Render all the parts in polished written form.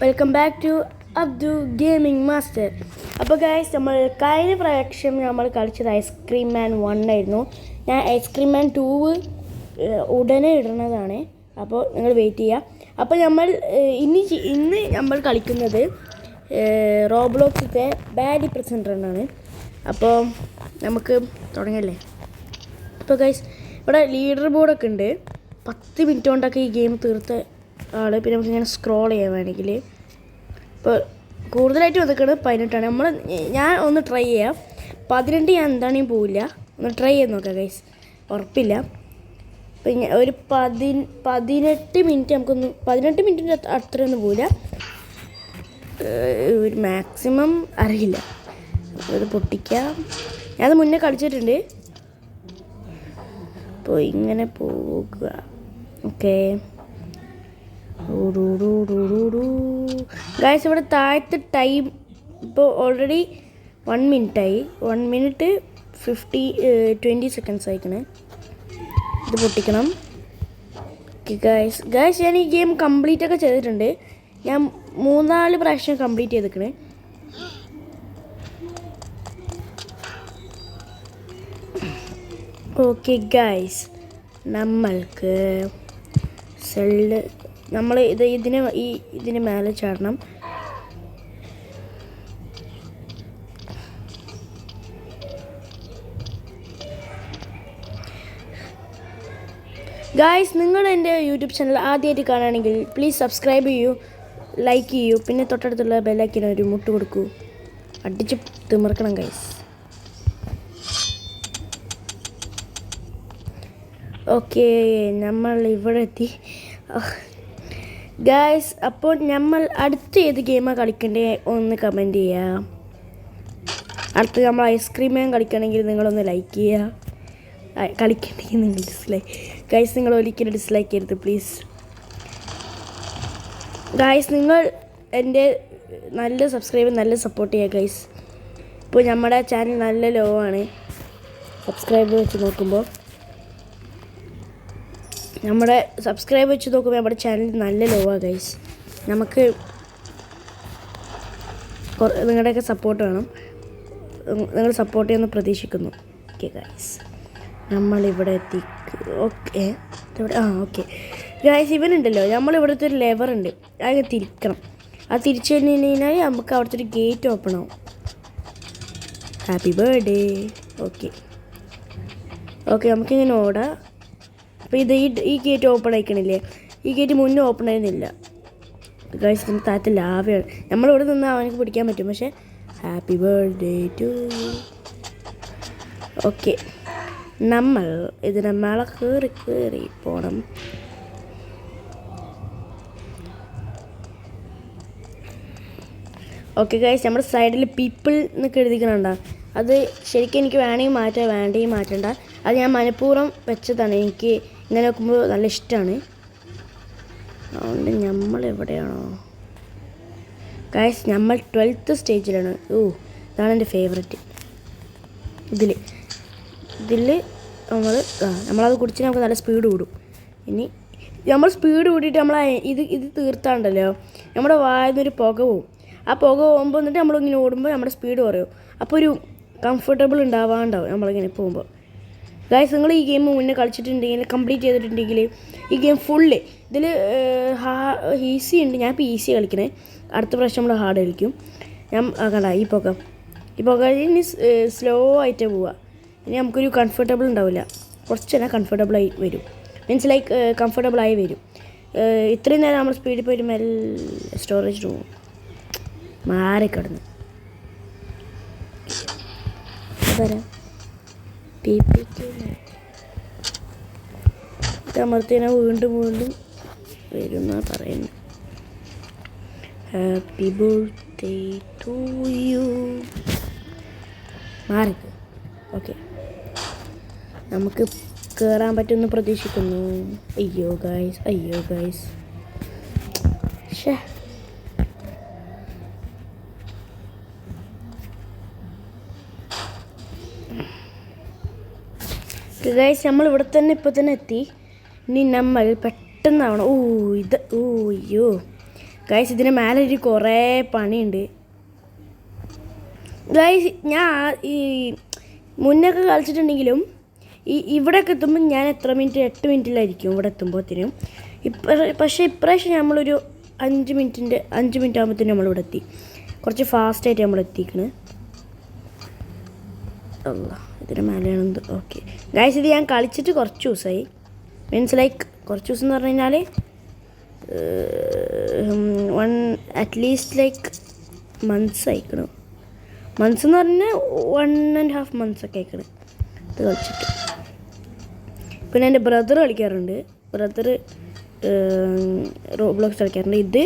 Welcome back to Abdu gaming master. അപ്പോൾ guys, നമ്മൾ കഴിഞ്ഞ പ്രാവശ്യം നമ്മൾ കളിച്ചത് ഐസ്ക്രീം മാൻ 1 ആയിരുന്നു. ഞാൻ ഐസ്ക്രീം മാൻ 2 ഉടനെ ഇടുന്നതാണ്, അപ്പോൾ നിങ്ങൾ വെയിറ്റ് ചെയ്യുക. അപ്പോൾ ഇന്ന് നമ്മൾ കളിക്കുന്നത് റോബ്ലോക്സിൻ്റെ ബാഡി പ്രസൻറ്ററാണ്. അപ്പോൾ നമുക്ക് തുടങ്ങല്ലേ. അപ്പോൾ ഗൈസ്, ഇവിടെ ലീഡർ ബോർഡൊക്കെ ഉണ്ട്. 10 മിനിറ്റ് കൊണ്ടൊക്കെ ഈ ഗെയിം തീർത്ത ആൾ. പിന്നെ നമുക്കിങ്ങനെ സ്ക്രോൾ ചെയ്യാൻ വേണമെങ്കിൽ ഇപ്പോൾ കൂടുതലായിട്ട് വന്നിക്കുന്നത് 18ആണ്. ഞാൻ ഒന്ന് ട്രൈ ചെയ്യാം. 18 ഞാൻ എന്താണെങ്കിലും പോവില്ല. ഒന്ന് ട്രൈ ചെയ്ത് നോക്കാം ഗൈസ്, ഉറപ്പില്ല. അപ്പം ഒരു 18 മിനിറ്റ് നമുക്കൊന്ന് 18 മിനിറ്റിൻ്റെ അത്രയൊന്നും പോവില്ല. ഒരു മാക്സിമം അറിയില്ല. അത് പൊട്ടിക്കാം. ഞാനത് മുന്നേ കളിച്ചിട്ടുണ്ട്. അപ്പോൾ ഇങ്ങനെ പോകുക. ഓക്കെ ഗൈസ്, ഇവിടെ താഴത്തെ ടൈം ഇപ്പോൾ ഓൾറെഡി 1 മിനിറ്റായി. 1 മിനിറ്റ് 20 സെക്കൻഡ്സ് ആയിക്കണേ. ഇത് പൊട്ടിക്കണം. ഓക്കെ ഗൈസ്, ഞാൻ ഈ ഗെയിം കംപ്ലീറ്റ് ഒക്കെ ചെയ്തിട്ടുണ്ട്. ഞാൻ 3-4 പ്രാവശ്യം കംപ്ലീറ്റ് ചെയ്തിരിക്കണേ. ഓക്കെ ഗൈസ്, നമ്മൾക്ക് നമ്മൾ ഇതിന് മേലെ ചാടണം. ഗൈസ്, നിങ്ങൾ എൻ്റെ യൂട്യൂബ് ചാനൽ ആദ്യമായിട്ട് കാണുകയാണെങ്കിൽ പ്ലീസ് സബ്സ്ക്രൈബ് ചെയ്യൂ, ലൈക്ക് ചെയ്യൂ, പിന്നെ തൊട്ടടുത്തുള്ള ബെല്ലൈക്കന് ഒരു മുട്ട് കൊടുക്കൂ. അടിച്ച് തിമിർക്കണം ഗൈസ്. ഓക്കെ, നമ്മൾ ഇവിടെ എത്തി ഗൈസ്. അപ്പോൾ നമ്മൾ അടുത്ത് ഏത് ഗെയിമാണ് കളിക്കേണ്ടത് ഒന്ന് കമൻറ്റ് ചെയ്യുക. അടുത്ത് നമ്മൾ ഐസ്ക്രീം മാൻ കളിക്കണമെങ്കിൽ നിങ്ങളൊന്ന് ലൈക്ക് ചെയ്യുക. കളിക്കണമെങ്കിൽ നിങ്ങൾ ഡിസ്ലൈക്ക്. ഗൈസ്, നിങ്ങൾ ഒരിക്കലും ഡിസ്ലൈക്ക് ചെയ്യരുത് പ്ലീസ്. ഗൈസ്, നിങ്ങൾ എൻ്റെ നല്ല സബ്സ്ക്രൈബ് നല്ല സപ്പോർട്ട് ചെയ്യുക ഗൈസ്. ഇപ്പോൾ നമ്മുടെ ചാനൽ നല്ല ലോ ആണ് സബ്സ്ക്രൈബ് വെച്ച് നോക്കുമ്പോൾ. നമ്മുടെ സബ്സ്ക്രൈബ് വെച്ച് നോക്കുമ്പോൾ നമ്മുടെ ചാനൽ നല്ല ലോ ആണ് ഗൈസ്. നമുക്ക് നിങ്ങളുടെയൊക്കെ സപ്പോർട്ട് വേണം. നിങ്ങൾ സപ്പോർട്ട് ചെയ്യുമെന്ന് പ്രതീക്ഷിക്കുന്നു. ഓക്കെ ഗൈസ്, നമ്മളിവിടെ എത്തി. ഓക്കെ ഓക്കെ ഗൈസ്, ഇവനുണ്ടല്ലോ, നമ്മളിവിടുത്തെ ഒരു ലെവർ ഉണ്ട്, അത് തിരിക്കണം. അത് തിരിച്ചു കഴിഞ്ഞാൽ നമുക്ക് അവിടുത്തെ ഒരു ഗേറ്റ് ഓപ്പൺ ആവും. Happy birthday. ഓക്കെ നമുക്കിങ്ങനെ ഓടാം. അപ്പോൾ ഈ ഗേറ്റ് ഓപ്പൺ ആയിക്കണില്ലേ? ഈ ഗേറ്റ് മുന്നേ ഓപ്പൺ ആയിരുന്നില്ല ഗൈസ്. ഇതിന് താഴത്തെ ലാവയാണ്. നമ്മളിവിടെ നിന്ന് അവനക്ക് പിടിക്കാൻ പറ്റും, പക്ഷേ happy birthday to you. Okay, നമ്മൾ ഇതിനെ മേള കയറി പോകണം. ഓക്കെ ഗൈസ്, നമ്മുടെ സൈഡിൽ പീപ്പിൾ എന്നൊക്കെ എഴുതിക്കണുണ്ടോ? അത് ശരിക്കും എനിക്ക് വേണമെങ്കിൽ മാറ്റണ്ട. അത് ഞാൻ മനഃപൂർവ്വം വെച്ചതാണ്. എനിക്ക് ഇങ്ങനെ നോക്കുമ്പോൾ നല്ല ഇഷ്ടമാണ്. അതുകൊണ്ട് നമ്മൾ എവിടെയാണോ ഗൈസ്? നമ്മൾ 12th സ്റ്റേജിലാണ്. ഇതാണ് എൻ്റെ ഫേവററ്റ്. ഇതിൽ നമ്മളത് കുടിച്ച് നമുക്ക് നല്ല സ്പീഡ് കൂടും. ഇനി നമ്മൾ സ്പീഡ് കൂടിയിട്ട് ഇത് തീർത്താണ്ടല്ലോ, നമ്മുടെ വായന്നൊരു പുക പോവും. ആ പുക പോകുമ്പോൾ എന്നിട്ട് നമ്മളിങ്ങനെ ഓടുമ്പോൾ നമ്മുടെ സ്പീഡ് കുറയും. അപ്പോൾ ഒരു കംഫർട്ടബിൾ ഉണ്ടാവാണ്ടാവും നമ്മളിങ്ങനെ പോകുമ്പോൾ. ഗൈസ്, നിങ്ങൾ ഈ ഗെയിം മുന്നേ കളിച്ചിട്ടുണ്ടെങ്കിൽ, കംപ്ലീറ്റ് ചെയ്തിട്ടുണ്ടെങ്കിൽ, ഈ ഗെയിം ഫുള്ള് ഇതിൽ ഈസി ഉണ്ട്. ഞാൻ ഇപ്പോൾ ഈസി കളിക്കണേ. അടുത്ത പ്രാവശ്യം നമ്മൾ ഹാർഡ് കളിക്കും. ഞാൻ കണ്ട ഈ പുക ഇനി സ്ലോ ആയിട്ട് പോവുക. ഇനി നമുക്കൊരു കംഫർട്ടബിൾ ഉണ്ടാവില്ല. കുറച്ചെല്ലാം കംഫർട്ടബിളായി വരും. മീൻസ് ലൈക്ക് കംഫർട്ടബിളായി വരും. ഇത്രയും നേരം നമ്മൾ സ്പീഡിൽ പോയിട്ട് മെല്ലെ സ്റ്റോറേജ് റൂം മാറിക്കിടന്നു വരാം. അമർത്തിനെ വീണ്ടും വരും എന്നാണ് പറയുന്നത്. Happy birthday to you. മാറിക്ക്. ഓക്കെ, നമുക്ക് കയറാൻ പറ്റുമെന്ന് പ്രതീക്ഷിക്കുന്നു. അയ്യോ ഗൈസ് ഷേ. ഗൈസ്, നമ്മൾ ഇവിടെ തന്നെ ഇപ്പോൾ തന്നെ എത്തി. ഇനി നമ്മൾ പെട്ടെന്നാവണം. അയ്യോ ഗൈസ്, ഇതിന് മേലെ ഒരു കുറേ പണിയുണ്ട് ഗൈസ്. ഞാൻ ഈ മുന്നൊക്കെ കളിച്ചിട്ടുണ്ടെങ്കിലും ഇവിടെയൊക്കെ എത്തുമ്പോൾ ഞാൻ എത്ര മിനിറ്റ് 8 മിനിറ്റിലായിരിക്കും ഇവിടെ എത്തുമ്പോഴത്തേനും. പക്ഷേ ഇപ്രാവശ്യം നമ്മളൊരു 5 മിനിറ്റ് ആകുമ്പോഴത്തേനും നമ്മളിവിടെ എത്തി. കുറച്ച് ഫാസ്റ്റായിട്ട് നമ്മൾ എത്തിക്കണ്. അല്ല, ഇതിന് മേലെയാണെന്ന്. ഓക്കെ ഗൈസ്, ഇത് ഞാൻ കളിച്ചിട്ട് കുറച്ച് ദിവസമായി. മീൻസ് ലൈക്ക് കുറച്ച് ദിവസം എന്ന് പറഞ്ഞു കഴിഞ്ഞാൽ അറ്റ്ലീസ്റ്റ് ലൈക്ക് മന്ത്സ് ആയിക്കണം. മന്ത്സ് എന്ന് പറഞ്ഞാൽ 1.5 months ഒക്കെ ആയിക്കണം ഇത് കളിച്ചിട്ട്. പിന്നെ എൻ്റെ ബ്രദർ കളിക്കാറുണ്ട്. ബ്രദർ റോബ്ലോക്സ് കളിക്കാറുണ്ട്. ഇത്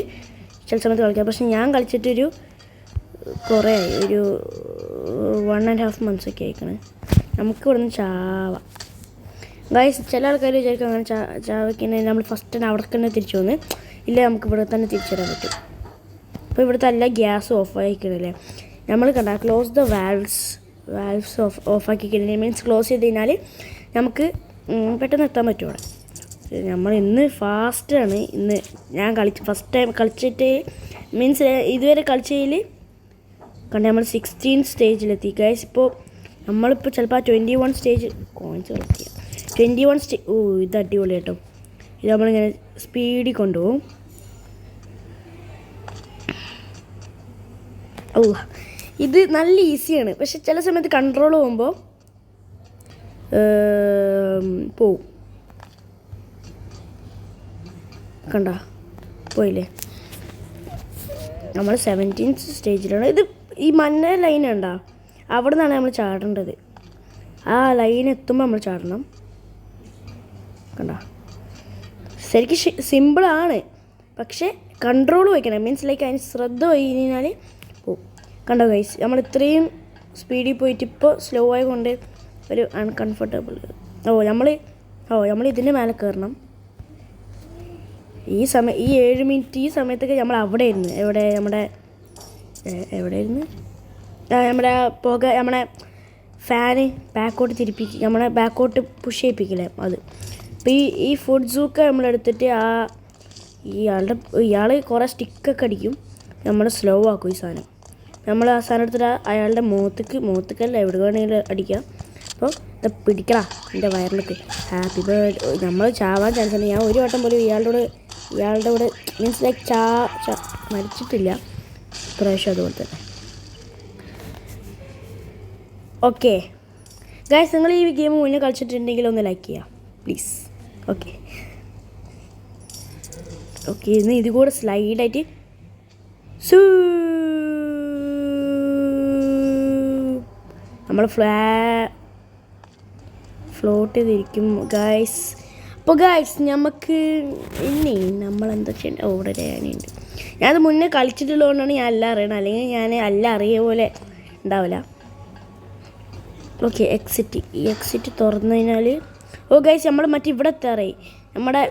ചില സമയത്ത് കളിക്കാം. പക്ഷെ ഞാൻ കളിച്ചിട്ടൊരു കുറേ ആയി, ഒരു 1.5 months ഒക്കെ ആയിക്കണ്. നമുക്ക് ഇവിടെ നിന്ന് ചാവാം ഗൈസ്. ചില ആൾക്കാർ വിചാരിക്കും അങ്ങനെ ചാവയ്ക്കുന്നത് നമ്മൾ ഫസ്റ്റ് തന്നെ അവിടെ തന്നെ തിരിച്ചു വന്ന്. ഇല്ല, നമുക്ക് ഇവിടെ തന്നെ തിരിച്ചു വരാൻ പറ്റും. അപ്പോൾ ഇവിടുത്തെ എല്ലാ ഗ്യാസും ഓഫ് ആയിക്കണല്ലേ. നമ്മൾ കണ്ട ക്ലോസ് ദ വാൽവ്സ് ഓഫ് ആക്കി കഴിഞ്ഞാൽ മീൻസ് ക്ലോസ് ചെയ്ത് കഴിഞ്ഞാൽ നമുക്ക് പെട്ടെന്ന് എത്താൻ പറ്റും അവിടെ. നമ്മൾ ഇന്ന് ഫാസ്റ്റാണ്. ഇന്ന് ഞാൻ ഫസ്റ്റ് ടൈം കളിച്ചിട്ട് മീൻസ് ഇതുവരെ കളിച്ചതിൽ കണ്ട നമ്മൾ 16 സ്റ്റേജിലെത്തി ഗൈസ്. ഇപ്പോൾ നമ്മളിപ്പോൾ ചിലപ്പോൾ 21 സ്റ്റേജ് കോയിൻസ് കളക്ട് ചെയ്യാം. 21 സ്റ്റേജ്. ഇത് അടിപൊളി കേട്ടോ. ഇത് നമ്മളിങ്ങനെ സ്പീഡിൽ കൊണ്ടുപോകും. ഇത് നല്ല ഈസിയാണ്. പക്ഷെ ചില സമയത്ത് കൺട്രോൾ പോകുമ്പോൾ പോവും. കണ്ട പോയില്ലേ. നമ്മൾ 17th സ്റ്റേജിലാണ്. ഇത് ഈ മഞ്ഞ ലൈൻ ഉണ്ടോ, അവിടെ നിന്നാണ് നമ്മൾ ചാടേണ്ടത്. ആ ലൈൻ എത്തുമ്പോൾ നമ്മൾ ചാടണം. കണ്ട, ശരിക്കും സിമ്പിളാണ്, പക്ഷേ കൺട്രോൾ വയ്ക്കണം. മീൻസ് ലൈക്ക് അതിന് ശ്രദ്ധ പോയി കഴിഞ്ഞാൽ പോവും. കണ്ടോ ഗൈസ്, നമ്മൾ ഇത്രയും സ്പീഡിൽ പോയിട്ട് ഇപ്പോൾ സ്ലോ ആയതുകൊണ്ട് ഒരു അൺകംഫർട്ടബിൾ. നമ്മൾ ഇതിൻ്റെ മേലെ കയറണം. ഈ 7 മിനിറ്റ് ഈ സമയത്തൊക്കെ നമ്മൾ അവിടെ ഇരുന്ന് എവിടെയായിരുന്നു നമ്മുടെ പുക, നമ്മുടെ ഫാന് ബാക്കോട്ട് തിരിപ്പിക്കുക, നമ്മളെ ബാക്കോട്ട് പുഷ് ചെയ്യിപ്പിക്കില്ലേ അത്. അപ്പോൾ ഈ ഫുഡ് സൂക്ക് നമ്മളെടുത്തിട്ട് ഇയാൾ കുറേ സ്റ്റിക്കൊക്കെ അടിക്കും. നമ്മൾ സ്ലോ ആക്കും ഈ സാധനം. നമ്മൾ ആ സാധനം എടുത്തിട്ട് അയാളുടെ മുഖത്തേക്കല്ല എവിടെ വേണമെങ്കിലും അടിക്കാം. അപ്പോൾ ഇത് പിടിക്കടാ എൻ്റെ വയറിലേക്ക്. Happy birthday. നമ്മൾ ചാവാൻ ചാൻസ് ഉണ്ട്. ഞാൻ ഒരു വട്ടം പോലും ഇയാളുടെ കൂടെ മീൻസ് ലൈക്ക് മരിച്ചിട്ടില്ല പ്രാവശ്യം. അതുപോലെ തന്നെ ഓക്കെ ഗൈസ്, നിങ്ങൾ ഈ ഗെയിം മുന്നേ കളിച്ചിട്ടുണ്ടെങ്കിൽ ഒന്ന് ലൈക്ക് ചെയ്യാം പ്ലീസ്. ഓക്കെ ഇന്ന് ഇത് കൂടെ സ്ലൈഡായിട്ട് നമ്മൾ ഫ്ലോട്ട് ചെയ്തിരിക്കും ഗൈസ്. അപ്പോൾ ഗൈസ്, നമുക്ക് ഇനി നമ്മളെന്താ ചെയ്യേണ്ടത്? ഓർഡർ ചെയ്യാനുണ്ട്. ഞാനത് മുന്നേ കളിച്ചിട്ടുള്ളതുകൊണ്ടാണ് ഞാൻ എല്ലാം അറിയണം, അല്ലെങ്കിൽ ഞാൻ എല്ലാം അറിയ പോലെ ഉണ്ടാവില്ല. ഓക്കെ, എക്സിറ്റ് തുറന്നു കഴിഞ്ഞാൽ ഗൈസ് നമ്മൾ ഇവിടെ എത്താറായി. നമ്മുടെ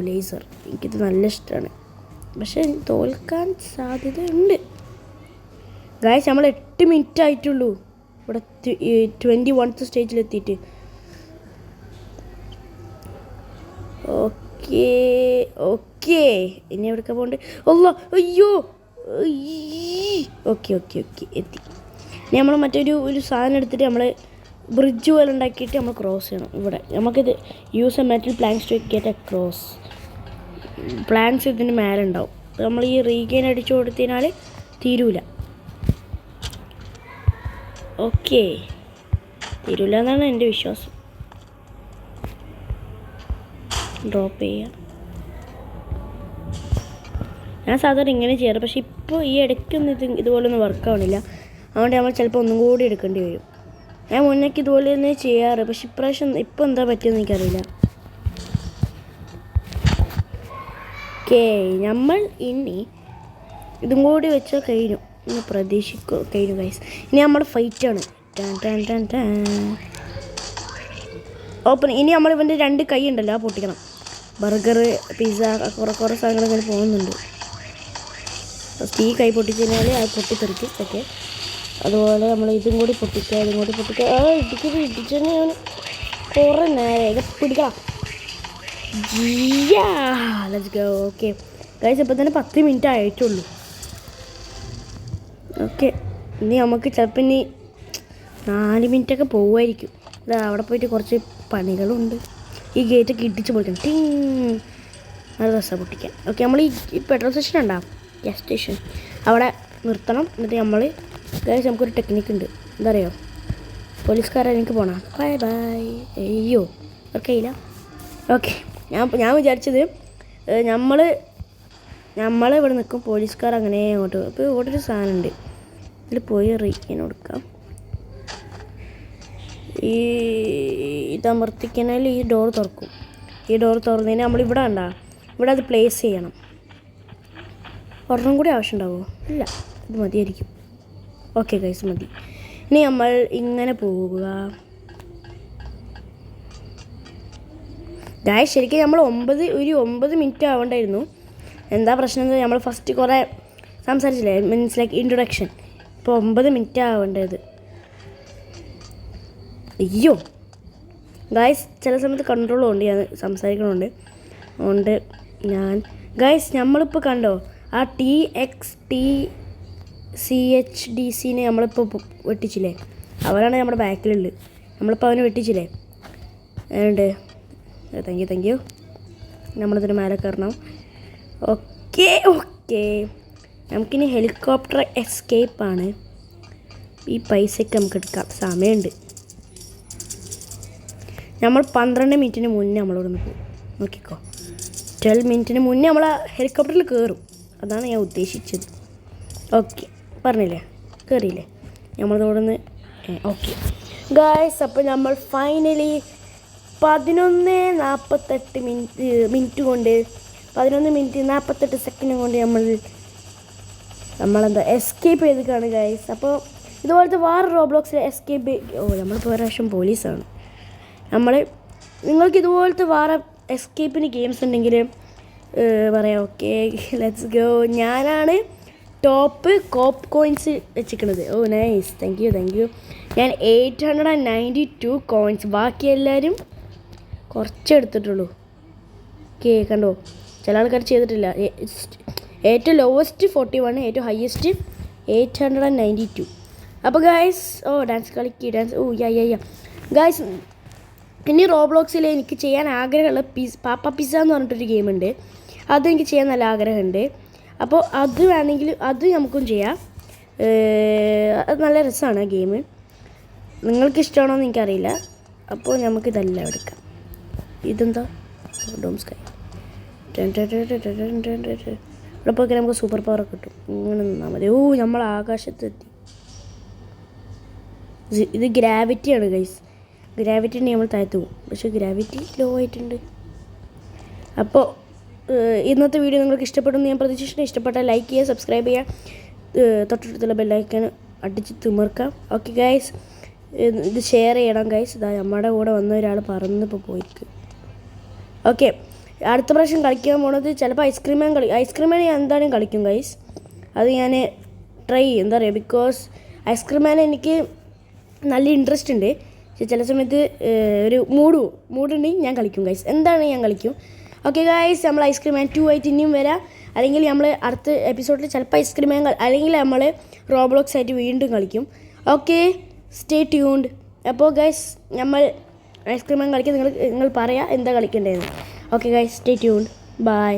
ലേസർ എനിക്കിത് നല്ല ഇഷ്ടമാണ്, പക്ഷേ തോൽക്കാൻ സാധ്യതയുണ്ട് ഗൈസ്. നമ്മൾ 8 മിനിറ്റ് ആയിട്ടുള്ളൂ ഇവിടെ 21th സ്റ്റേജിലെത്തിയിട്ട്. ഓക്കെ ഇനി എവിടേക്കാണ് പോകേണ്ടത്? അയ്യോ ഓക്കെ എത്തി. ഇനി നമ്മൾ ഒരു സാധനം എടുത്തിട്ട് നമ്മൾ ബ്രിഡ്ജ് പോലെ ഉണ്ടാക്കിയിട്ട് നമ്മൾ ക്രോസ് ചെയ്യണം. ഇവിടെ നമുക്കിത് use a metal planks to get a cross. Planks ഇതിന് മേലെ ഉണ്ടാവും. നമ്മൾ ഈ റീഗെയിൻ അടിച്ചു കൊടുത്തതിനാൽ തീരൂല. ഓക്കെ, തീരൂല എന്നാണ് എൻ്റെ വിശ്വാസം. ഡ്രോപ്പ് ചെയ്യാം. ഞാൻ സാധാരണ ഇങ്ങനെ ചെയ്യാറ്, പക്ഷെ ഇപ്പോൾ ഈ ഇടയ്ക്കൊന്നും ഇതുപോലൊന്നും വർക്കാവണില്ല. അതുകൊണ്ട് നമ്മൾ ചിലപ്പോൾ ഒന്നും കൂടി എടുക്കേണ്ടി വരും. ഞാൻ മുന്നേക്ക് ഇതുപോലെ തന്നെ ചെയ്യാറ്, പക്ഷെ ഇപ്രാവശ്യം ഇപ്പോൾ എന്താ പറ്റിയെന്ന് എനിക്കറിയില്ല. ഓക്കെ, നമ്മൾ ഇനി ഇതും കൂടി വെച്ചാൽ കഴിഞ്ഞു. ഇനി കഴിഞ്ഞു ഗൈസ്. ഇനി നമ്മുടെ ഫൈറ്റാണ്. ഓപ്പൺ. ഇനി നമ്മൾ ഇവൻ്റെ 2 കൈ ഉണ്ടല്ലോ, ആ പൊട്ടിക്കണം. ബർഗർ, പിസ്സ, കുറേ സാധനങ്ങൾ ഇങ്ങനെ പോകുന്നുണ്ട്. ഫസ്റ്റ് ഈ കൈ പൊട്ടിച്ച് കഴിഞ്ഞാൽ അത് പൊട്ടിത്തെറിക്കും. ഓക്കെ, അതുപോലെ നമ്മൾ ഇതും കൂടി പൊട്ടിക്കുക. ഇടിച്ചു ഞാൻ കുറേ നേരം ഇത് പിടിക്കണം. Let's go. ഓക്കെ ഗൈസ്, ഇപ്പം തന്നെ 10 മിനിറ്റ് ആയിട്ടുള്ളൂ. ഓക്കെ, ഇനി നമുക്ക് ചിലപ്പോൾ ഇനി 4 മിനിറ്റൊക്കെ പോകുമായിരിക്കും. ഇതാ അവിടെ പോയിട്ട് കുറച്ച് പണികളുണ്ട്. ഈ ഗേറ്റൊക്കെ ഇടിച്ച് പൊളിക്കണം. നല്ല രസമാണ് പൊട്ടിക്കാൻ. ഓക്കെ, നമ്മൾ ഈ പെട്രോൾ സ്റ്റേഷൻ ഉണ്ടാവും, ഗ്യാസ് സ്റ്റേഷൻ, അവിടെ നിർത്തണം. എന്നിട്ട് നമ്മൾ ഗൈസ് നമുക്കൊരു ടെക്നിക്ക് ഉണ്ട്. എന്താ അറിയോ, പോലീസുകാരെ എനിക്ക് പോകണം. Bye bye. അയ്യോ ഓക്കെ ഇല്ല. ഓക്കെ, ഞാൻ വിചാരിച്ചത് നമ്മൾ ഇവിടെ നിൽക്കും, പോലീസുകാർ അങ്ങനെ അങ്ങോട്ട്. ഇപ്പോൾ ഇവിടെ ഒരു സാധനമുണ്ട്, ഇതിൽ പോയി റീക്കിന് കൊടുക്കാം. ഇതമർത്തിക്കനാൽ ഈ ഡോർ തുറക്കും. ഈ ഡോർ തുറന്നതിന് നമ്മളിവിടെ ഉണ്ടാകും, ഇവിടെ അത് പ്ലേസ് ചെയ്യണം. ഒരെണ്ണം കൂടി ആവശ്യം ഉണ്ടാവുമോ? ഇല്ല, ഇത് മതിയായിരിക്കും. ഓക്കെ ഗൈസ്, മതി. ഇനി നമ്മൾ ഇങ്ങനെ പോവുക. ഗൈസ് ശരിക്കും നമ്മൾ 9 മിനിറ്റ് ആവണ്ടായിരുന്നു. എന്താ പ്രശ്നം എന്ന് നമ്മൾ ഫസ്റ്റ് കുറേ സംസാരിച്ചില്ലേ, മീൻസ് ലൈക്ക് ഇൻട്രൊഡക്ഷൻ. ഇപ്പോൾ 9 മിനിറ്റ് ആവേണ്ടത്. അയ്യോ ഗൈസ്, ചില സമയത്ത് കൺട്രോളുണ്ട്, ഞാൻ സംസാരിക്കണമുണ്ട്. അതുകൊണ്ട് ഗൈസ് നമ്മളിപ്പോൾ കണ്ടോ ആ TXTCHDCനെ നമ്മളിപ്പോൾ വെട്ടിച്ചില്ലേ, അവരാണ് നമ്മുടെ ബാക്കിലുള്ളത്. നമ്മളിപ്പോൾ അവനെ വെട്ടിച്ചില്ലേ. അതുകൊണ്ട് താങ്ക് യു. നമ്മളിതിന് മേലെ കയറണം. ഓക്കെ നമുക്കിനി ഹെലികോപ്റ്റർ എസ്കേപ്പാണ്. ഈ പൈസയ്ക്ക് നമുക്ക് എടുക്കാം, സമയമുണ്ട്. നമ്മൾ 12 മിനിറ്റിന് മുന്നേ നമ്മളോട് നിന്ന് പോകും. നോക്കിക്കോ, 12 മിനിറ്റിന് മുന്നേ നമ്മൾ ആ ഹെലികോപ്റ്ററിൽ കയറും. അതാണ് ഞാൻ ഉദ്ദേശിച്ചത്. ഓക്കെ, പറഞ്ഞില്ലേ, കയറിയില്ലേ നമ്മളതോടെ നിന്ന്. ഓക്കെ ഗായ്സ്, അപ്പോൾ നമ്മൾ ഫൈനലി 11:48 മിനിറ്റ് കൊണ്ട് 11 മിനിറ്റ് 48 സെക്കൻഡ് കൊണ്ട് നമ്മളെന്താ എസ്കേപ്പ് ചെയ്തിട്ടാണ് ഗൈസ്. അപ്പോൾ ഇതുപോലത്തെ വേറെ റോബ്ലോക്സിൽ എസ്കേപ്പ് നമ്മളിപ്പോൾ ഒരു പ്രാവശ്യം പോലീസാണ്. നിങ്ങൾക്ക് ഇതുപോലത്തെ വേറെ എസ്കേപ്പിന് ഗെയിംസ് ഉണ്ടെങ്കിൽ പറയാം. Okay let's go. ഞാനാണ് ടോപ്പ് കോപ്പ് കോയിൻസ് വെച്ചിരിക്കുന്നത്. Nice, thank you. ഞാൻ 892 കോയിൻസ്, ബാക്കി എല്ലാവരും കുറച്ച് എടുത്തിട്ടുള്ളൂ. ഓക്കെ കണ്ടോ, ചില ആൾക്കാർ ചെയ്തിട്ടില്ല. ഏറ്റവും ലോവസ്റ്റ് 41, ഏറ്റവും ഹയസ്റ്റ് 892. അപ്പോൾ ഗായ്സ് ഡാൻസ് യാ ഗായ്സ്, ഇനി റോബ്ലോക്സിൽ എനിക്ക് ചെയ്യാൻ ആഗ്രഹമുള്ള പാപ്പ പിസ്സ എന്ന് പറഞ്ഞിട്ടൊരു ഗെയിമുണ്ട്. അതെനിക്ക് ചെയ്യാൻ നല്ല ആഗ്രഹമുണ്ട്. അപ്പോൾ അത് വേണമെങ്കിൽ അത് നമുക്കും ചെയ്യാം. അത് നല്ല രസമാണ് ഗെയിം. നിങ്ങൾക്ക് ഇഷ്ടമാണോ എന്ന് എനിക്കറിയില്ല. അപ്പോൾ നമുക്കിതെല്ലാം എടുക്കാം. ഇതെന്താ ഡോം സ്കൈ, ഇവിടെ പോയി നമുക്ക് സൂപ്പർ പവർ കിട്ടും. ഇങ്ങനെ നിന്നാൽ മതി. നമ്മൾ ആകാശത്തെത്തി. ഇത് ഗ്രാവിറ്റിയാണ് ഗൈസ്. ഗ്രാവിറ്റി ഉണ്ടെങ്കിൽ നമ്മൾ താഴത്ത് പോകും, പക്ഷേ ഗ്രാവിറ്റി ലോ ആയിട്ടുണ്ട്. അപ്പോൾ ഇന്നത്തെ വീഡിയോ നിങ്ങൾക്ക് ഇഷ്ടപ്പെടുമെന്ന് ഞാൻ പ്രതീക്ഷിച്ചിട്ട്, ഇഷ്ടപ്പെട്ടാൽ ലൈക്ക് ചെയ്യുക, സബ്സ്ക്രൈബ് ചെയ്യുക, തൊട്ടടുത്തുള്ള ബെല്ലൈക്കൻ അടിച്ച് തിമിർക്കാം. ഓക്കെ ഗൈസ്, ഇത് ഷെയർ ചെയ്യണം ഗൈസ്. ഇതാ നമ്മുടെ കൂടെ വന്ന ഒരാൾ പറന്നിപ്പോൾ പോയിക്ക്. ഓക്കെ, അടുത്ത പ്രാവശ്യം കളിക്കാൻ പോണത് ചിലപ്പോൾ ഐസ്ക്രീമാൻ ഞാൻ എന്തായാലും കളിക്കും ഗൈസ്. അത് ഞാൻ ട്രൈ ചെയ്യും. എന്താ പറയുക, ബിക്കോസ് ഐസ്ക്രീമാൻ എനിക്ക് നല്ല ഇൻട്രസ്റ്റ് ഉണ്ട്. പക്ഷേ ചില സമയത്ത് ഒരു മൂടുണ്ടെങ്കിൽ ഞാൻ കളിക്കും ഗൈസ്. എന്താണ് ഞാൻ കളിക്കും. ഓക്കെ ഗൈസ്, നമ്മൾ ഐസ്ക്രീമാൻ 2 ആയിട്ട് ഇനിയും വരാം. അല്ലെങ്കിൽ നമ്മൾ അടുത്ത എപ്പിസോഡിൽ ചിലപ്പോൾ ഐസ്ക്രീമാൻ അല്ലെങ്കിൽ നമ്മൾ റോബ്ലോക്സ് ആയിട്ട് വീണ്ടും കളിക്കും. Okay, stay tuned. അപ്പോൾ ഗൈസ് നമ്മൾ ഐസ്ക്രീമാൻ കളിക്കാൻ നിങ്ങൾ പറയാം എന്താ കളിക്കേണ്ടതെന്ന്. Okay guys, stay tuned. By.